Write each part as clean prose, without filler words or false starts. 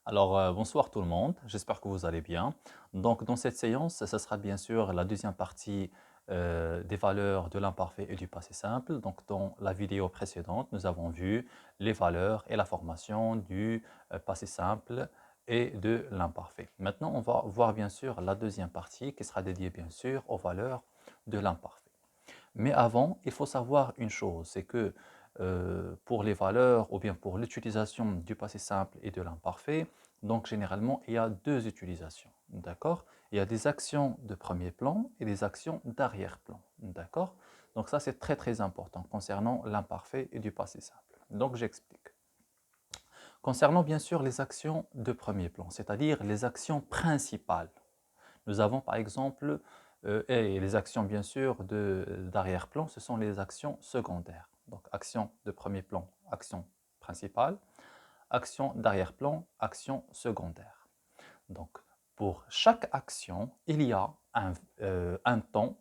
Bonsoir tout le monde, j'espère que vous allez bien. Donc, dans cette séance, ce sera bien sûr la deuxième partie des valeurs de l'imparfait et du passé simple. Donc, dans la vidéo précédente, nous avons vu les valeurs et la formation du passé simple et de l'imparfait. Maintenant, on va voir bien sûr la deuxième partie qui sera dédiée bien sûr aux valeurs de l'imparfait. Mais avant, il faut savoir une chose, c'est que pour les valeurs ou bien pour l'utilisation du passé simple et de l'imparfait, donc généralement, il y a deux utilisations, d'accord? Il y a des actions de premier plan et des actions d'arrière-plan, d'accord? Donc ça, c'est très très important concernant l'imparfait et du passé simple. Donc j'explique. Concernant bien sûr les actions de premier plan, c'est-à-dire les actions principales, nous avons par exemple, et les actions bien sûr d'arrière-plan, ce sont les actions secondaires. Donc action de premier plan, action principale, action d'arrière-plan, action secondaire. Donc pour chaque action, il y a un temps,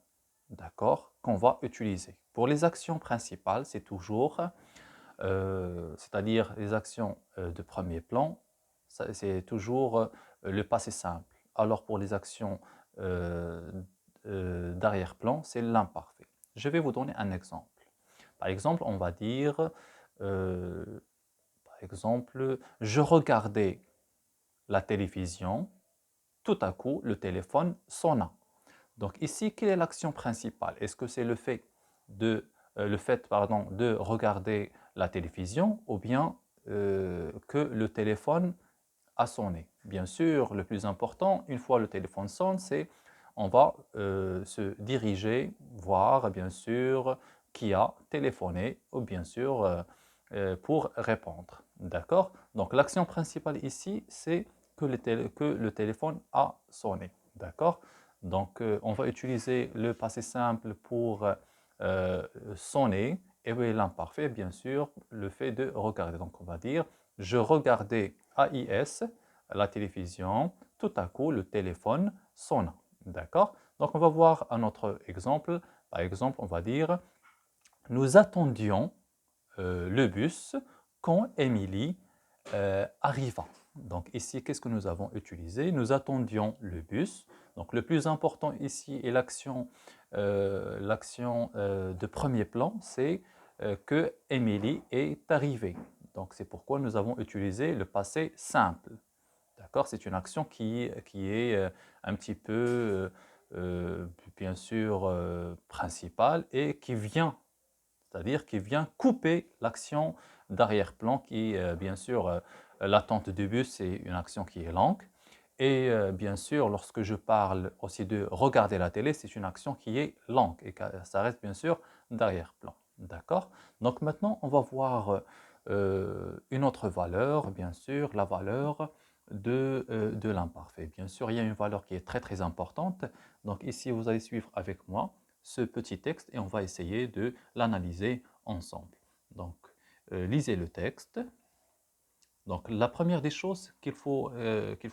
d'accord, qu'on va utiliser. Pour les actions principales, c'est toujours, c'est-à-dire les actions de premier plan, c'est toujours le passé simple. Alors pour les actions euh, d'arrière-plan, c'est l'imparfait. Je vais vous donner un exemple. Par exemple, on va dire, euh, par exemple, je regardais la télévision, tout à coup, le téléphone sonna. Donc ici, quelle est l'action principale? Est-ce que c'est le fait, de regarder la télévision ou bien que le téléphone a sonné? Bien sûr, le plus important, une fois le téléphone sonne, c'est on va se diriger, voir bien sûr qui a téléphoné ou bien sûr pour répondre. D'accord? Donc l'action principale ici, c'est que le téléphone a sonné. D'accord? Donc on va utiliser le passé simple pour sonner et oui, l'imparfait, bien sûr, le fait de regarder. Donc on va dire, je regardais AIS, la télévision, tout à coup le téléphone sonna. D'accord? Donc on va voir un autre exemple. Par exemple, on va dire, nous attendions le bus quand Émilie arriva. Donc ici, qu'est-ce que nous avons utilisé? Nous attendions le bus. Donc le plus important ici est l'action de premier plan, c'est que Émilie est arrivée. Donc c'est pourquoi nous avons utilisé le passé simple. D'accord? C'est une action qui est un petit peu, bien sûr, principale et qui vient, c'est-à-dire qui vient couper l'action d'arrière-plan qui, bien sûr, l'attente du bus, c'est une action qui est longue. Et bien sûr, lorsque je parle aussi de regarder la télé, c'est une action qui est longue et ça reste bien sûr d'arrière-plan. D'accord? Donc maintenant, on va voir une autre valeur, bien sûr, la valeur de l'imparfait. Bien sûr, il y a une valeur qui est très très importante. Donc ici, vous allez suivre avec moi ce petit texte et on va essayer de l'analyser ensemble. Donc, lisez le texte. Donc, la première des choses qu'il faut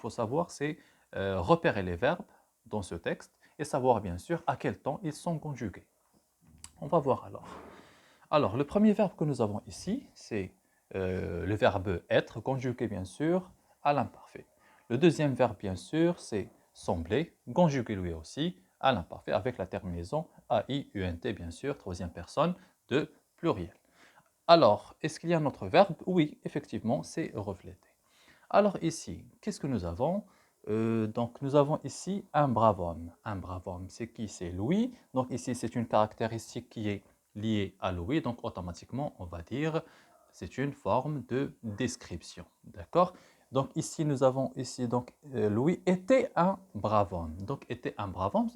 savoir, c'est repérer les verbes dans ce texte et savoir bien sûr à quel temps ils sont conjugués. On va voir alors. Alors, le premier verbe que nous avons ici, c'est le verbe être, conjugué bien sûr à l'imparfait. Le deuxième verbe, bien sûr, c'est sembler, conjugué lui aussi à l'imparfait avec la terminaison AIUNT, bien sûr, troisième personne de pluriel. Alors, est-ce qu'il y a un autre verbe? Oui, effectivement, c'est refléter. Alors ici, qu'est-ce que nous avons? Donc nous avons ici un brave homme. Un brave homme, c'est qui? C'est Louis. Donc ici, c'est une caractéristique qui est liée à Louis. Donc automatiquement, on va dire c'est une forme de description. D'accord? Donc ici, nous avons ici, donc Louis était un brave homme. Donc était un brave homme,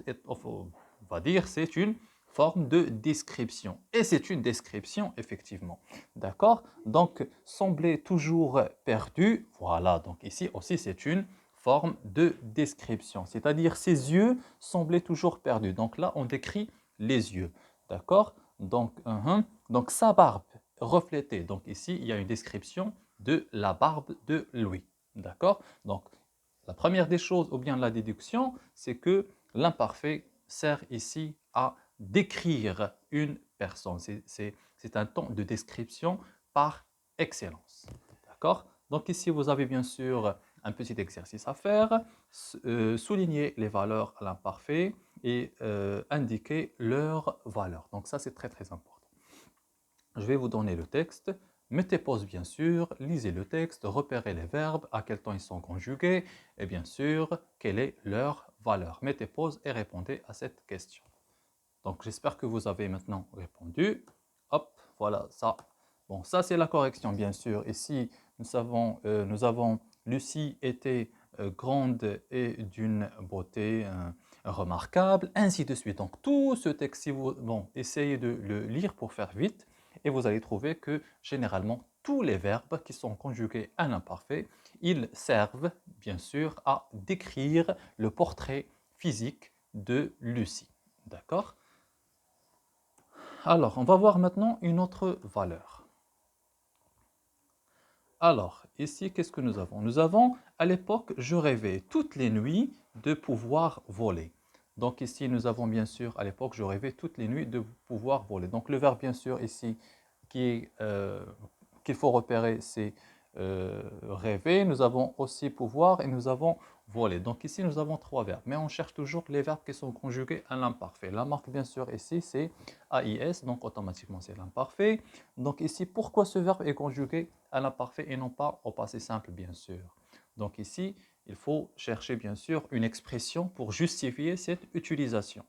on va dire c'est une forme de description. Et c'est une description, effectivement. D'accord? Donc, semblait toujours perdu. Voilà, donc ici aussi, c'est une forme de description. C'est-à-dire, ses yeux semblaient toujours perdus. Donc là, on décrit les yeux. D'accord? Donc, sa barbe reflétait. Donc ici, il y a une description de la barbe de Louis. D'accord? Donc, la première des choses, ou bien la déduction, c'est que l'imparfait sert ici à décrire une personne. C'est un temps de description par excellence. D'accord? Donc ici, vous avez bien sûr un petit exercice à faire, souligner les valeurs à l'imparfait et indiquer leurs valeurs. Donc ça, c'est très très important. Je vais vous donner le texte. Mettez pause bien sûr, lisez le texte, repérez les verbes, à quel temps ils sont conjugués et bien sûr, quelle est leur valeur. Mettez pause et répondez à cette question. Donc j'espère que vous avez maintenant répondu. Hop, voilà ça. Bon, ça c'est la correction bien sûr. Ici, nous avons Lucie était grande et d'une beauté remarquable, ainsi de suite. Donc tout ce texte, si vous essayez de le lire pour faire vite, et vous allez trouver que généralement tous les verbes qui sont conjugués à l'imparfait, ils servent bien sûr à décrire le portrait physique de Lucie. D'accord? Alors, on va voir maintenant une autre valeur. Alors, ici, qu'est-ce que nous avons? Nous avons, à l'époque, je rêvais toutes les nuits de pouvoir voler. Donc ici, nous avons bien sûr, à l'époque, je rêvais toutes les nuits de pouvoir voler. Donc le verbe, bien sûr, ici, qu'il faut repérer, c'est rêver. Nous avons aussi pouvoir et nous avons voler. Donc ici, nous avons trois verbes, mais on cherche toujours les verbes qui sont conjugués à l'imparfait. La marque, bien sûr, ici, c'est AIS, donc automatiquement, c'est l'imparfait. Donc ici, pourquoi ce verbe est conjugué à l'imparfait et non pas au passé simple, bien sûr? Donc ici, il faut chercher, bien sûr, une expression pour justifier cette utilisation.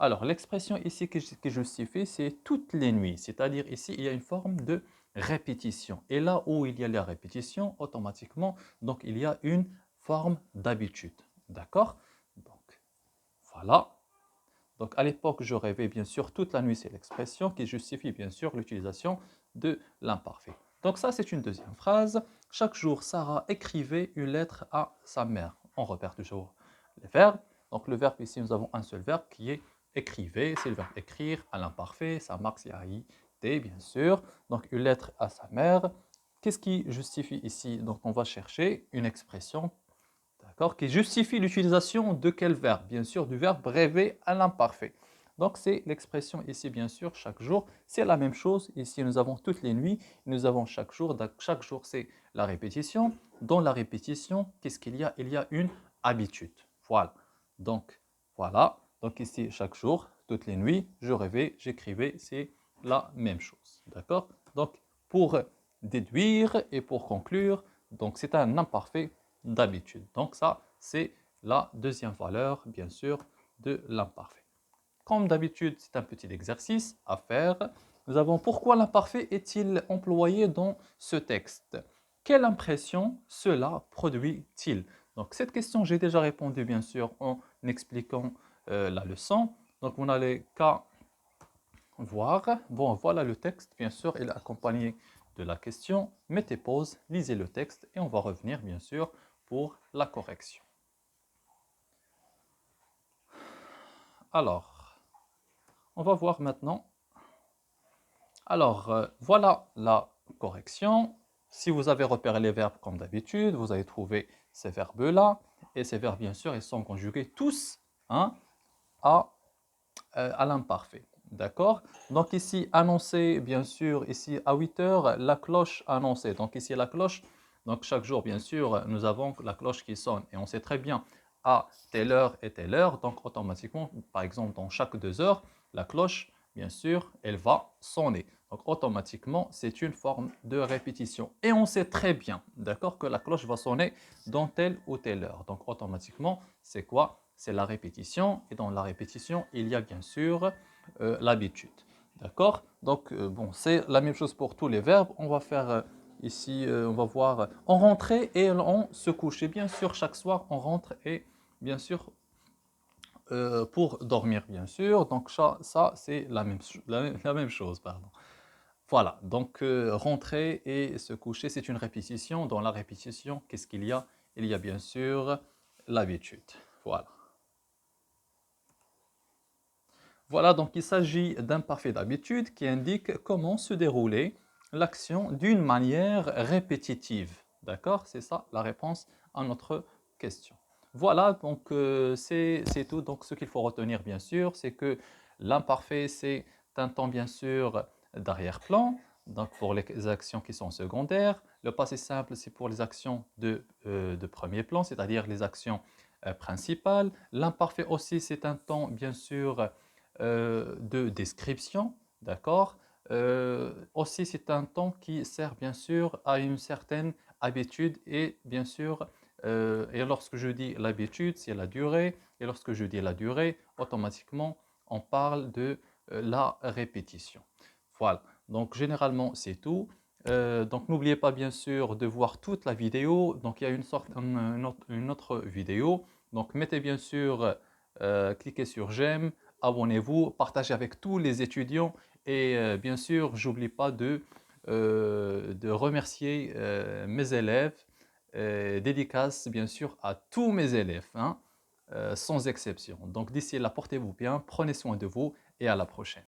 Alors, l'expression ici qui justifie, c'est toutes les nuits, c'est-à-dire ici, il y a une forme de répétition. Et là où il y a la répétition, automatiquement, donc il y a une forme d'habitude. D'accord? Donc, voilà. Donc, à l'époque, je rêvais bien sûr toute la nuit, c'est l'expression qui justifie bien sûr l'utilisation de l'imparfait. Donc, ça, c'est une deuxième phrase. Chaque jour, Sarah écrivait une lettre à sa mère. On repère toujours les verbes. Donc, le verbe ici, nous avons un seul verbe qui est écrivait. C'est le verbe écrire à l'imparfait. Ça marque CAIT, bien sûr. Donc, une lettre à sa mère. Qu'est-ce qui justifie ici? Donc, on va chercher une expression, d'accord, qui justifie l'utilisation de quel verbe? Bien sûr, du verbe rêver à l'imparfait. Donc, c'est l'expression ici, bien sûr, chaque jour. C'est la même chose. Ici, nous avons toutes les nuits. Nous avons chaque jour. Chaque jour, c'est la répétition. Dans la répétition, qu'est-ce qu'il y a? Il y a une habitude. Voilà. Donc, voilà. Donc, ici, chaque jour, toutes les nuits, je rêvais, j'écrivais. C'est la même chose. D'accord? Donc, pour déduire et pour conclure, donc c'est un imparfait d'habitude. Donc ça, c'est la deuxième valeur, bien sûr, de l'imparfait. Comme d'habitude, c'est un petit exercice à faire. Nous avons pourquoi l'imparfait est-il employé dans ce texte? Quelle impression cela produit-il? Donc cette question, j'ai déjà répondu, bien sûr, en expliquant la leçon. Donc vous n'allez qu'à voir. Bon, voilà le texte, bien sûr, il est accompagné de la question. Mettez pause, lisez le texte et on va revenir, bien sûr, pour la correction. Alors, on va voir maintenant. Alors, voilà la correction. Si vous avez repéré les verbes comme d'habitude, vous allez trouver ces verbes-là. Et ces verbes, bien sûr, ils sont conjugués tous hein, à l'imparfait. D'accord? Donc ici, annoncer, bien sûr, ici à 8 heures, la cloche annoncée. Donc ici, la cloche, donc chaque jour, bien sûr, nous avons la cloche qui sonne. Et on sait très bien à telle heure et telle heure. Donc automatiquement, par exemple, dans chaque 2 heures, la cloche, bien sûr, elle va sonner. Donc automatiquement, c'est une forme de répétition. Et on sait très bien, d'accord, que la cloche va sonner dans telle ou telle heure. Donc automatiquement, c'est quoi? C'est la répétition. Et dans la répétition, il y a bien sûr l'habitude. D'accord? Donc, bon, c'est la même chose pour tous les verbes. On va faire ici, on va voir on rentrait et on se couchait. Bien sûr, chaque soir, on rentre et bien sûr, pour dormir, bien sûr. Donc, ça c'est la même chose, pardon. Voilà, donc rentrer et se coucher, c'est une répétition. Dans la répétition, qu'est-ce qu'il y a? Il y a bien sûr l'habitude. Voilà. Voilà, donc il s'agit d'un parfait d'habitude qui indique comment se dérouler l'action d'une manière répétitive. D'accord? C'est ça la réponse à notre question. Voilà, donc c'est tout. Donc ce qu'il faut retenir, bien sûr, c'est que l'imparfait, c'est un temps, bien sûr, d'arrière-plan. Donc, pour les actions qui sont secondaires, le passé simple, c'est pour les actions de premier plan, c'est-à-dire les actions principales. L'imparfait aussi, c'est un temps, bien sûr, de description, d'accord? Aussi, c'est un temps qui sert, bien sûr, à une certaine habitude et, bien sûr, et lorsque je dis l'habitude, c'est la durée. Et lorsque je dis la durée, automatiquement, on parle de la répétition. Voilà. Donc, généralement, c'est tout. Donc, n'oubliez pas, bien sûr, de voir toute la vidéo. Donc, il y a une autre vidéo. Donc, mettez bien sûr, cliquez sur j'aime, abonnez-vous, partagez avec tous les étudiants. Et bien sûr, j'oublie pas de remercier mes élèves. Dédicace, bien sûr, à tous mes élèves, hein, sans exception. Donc, d'ici là, portez-vous bien, prenez soin de vous et à la prochaine.